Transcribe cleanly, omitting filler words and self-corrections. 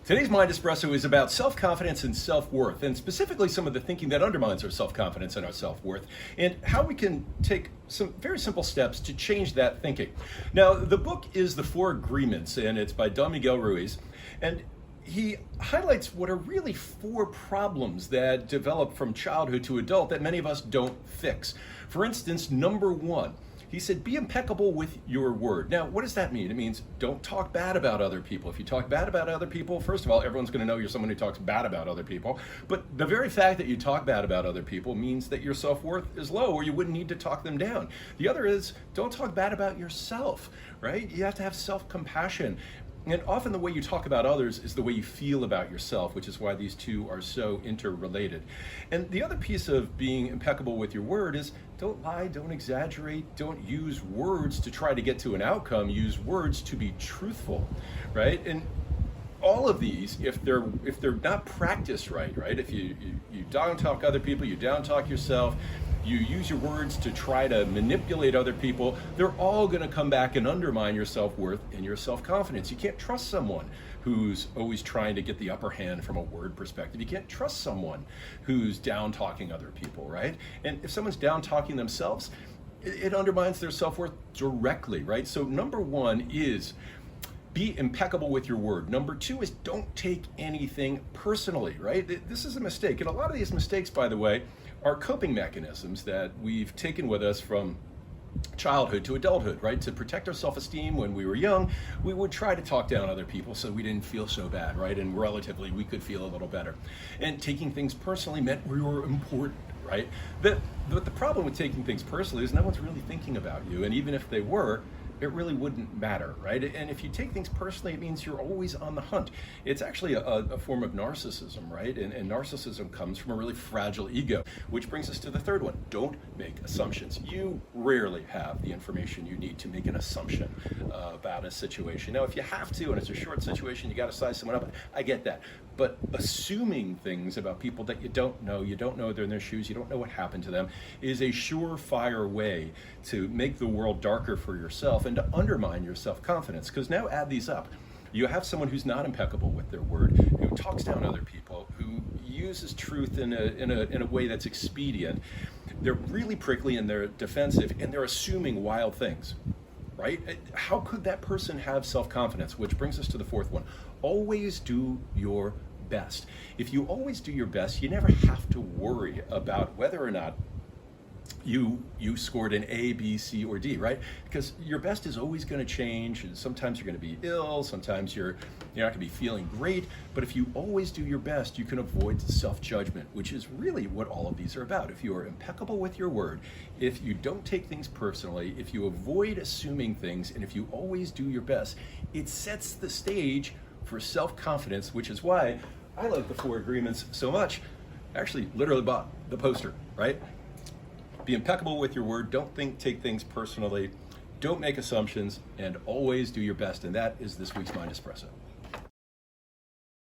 Today's Mind Espresso is about self-confidence and self-worth, and specifically some of the thinking that undermines our self-confidence and our self-worth, and how we can take some very simple steps to change that thinking. Now, the book is The Four Agreements, and it's by Don Miguel Ruiz, and he highlights what are really four problems that develop from childhood to adult that many of us don't fix. For instance, number one, he said, be impeccable with your word. Now, what does that mean? It means don't talk bad about other people. If you talk bad about other people, first of all, everyone's going to know you're someone who talks bad about other people. But the very fact that you talk bad about other people means that your self-worth is low, or you wouldn't need to talk them down. The other is don't talk bad about yourself, right? You have to have self-compassion. And often the way you talk about others is the way you feel about yourself, which is why these two are so interrelated. And the other piece of being impeccable with your word is don't lie, don't exaggerate, don't use words to try to get to an outcome, use words to be truthful, right? And all of these, if they're not practiced right, if you down talk other people, you down talk yourself, you use your words to try to manipulate other people, they're all going to come back and undermine your self-worth and your self-confidence. You can't trust someone who's always trying to get the upper hand from a word perspective. You can't trust someone who's down talking other people, right? And if someone's down talking themselves, it undermines their self-worth directly, right? So number one is be impeccable with your word. Number two is don't take anything personally, right? This is a mistake. And a lot of these mistakes, by the way, are coping mechanisms that we've taken with us from childhood to adulthood, right? To protect our self-esteem when we were young, we would try to talk down other people so we didn't feel so bad, right? And relatively, we could feel a little better. And taking things personally meant we were important, right? But the problem with taking things personally is no one's really thinking about you. And even if they were, it really wouldn't matter, right? And if you take things personally, it means you're always on the hunt. It's actually a form of narcissism, right? And narcissism comes from a really fragile ego, which brings us to the third one. Don't make assumptions. You rarely have the information you need to make an assumption about a situation. Now, if you have to, and it's a short situation, you got to size someone up, I get that. But assuming things about people that you don't know they're in their shoes, you don't know what happened to them, is a surefire way to make the world darker for yourself and to undermine your self-confidence. Because now add these up. You have someone who's not impeccable with their word, who talks down other people, who uses truth in a way that's expedient. They're really prickly and they're defensive and they're assuming wild things, right? How could that person have self-confidence? Which brings us to the fourth one. Always do your best. If you always do your best, you never have to worry about whether or not you scored an A, B, C, or D, right? Because your best is always going to change. And sometimes you're going to be ill. Sometimes you're not going to be feeling great. But if you always do your best, you can avoid self-judgment, which is really what all of these are about. If you are impeccable with your word, if you don't take things personally, if you avoid assuming things, and if you always do your best, it sets the stage for self-confidence, which is why I like the Four Agreements so much. Actually, literally bought the poster, right? Be impeccable with your word. Don't take things personally. Don't make assumptions, and always do your best. And that is this week's Mind Espresso.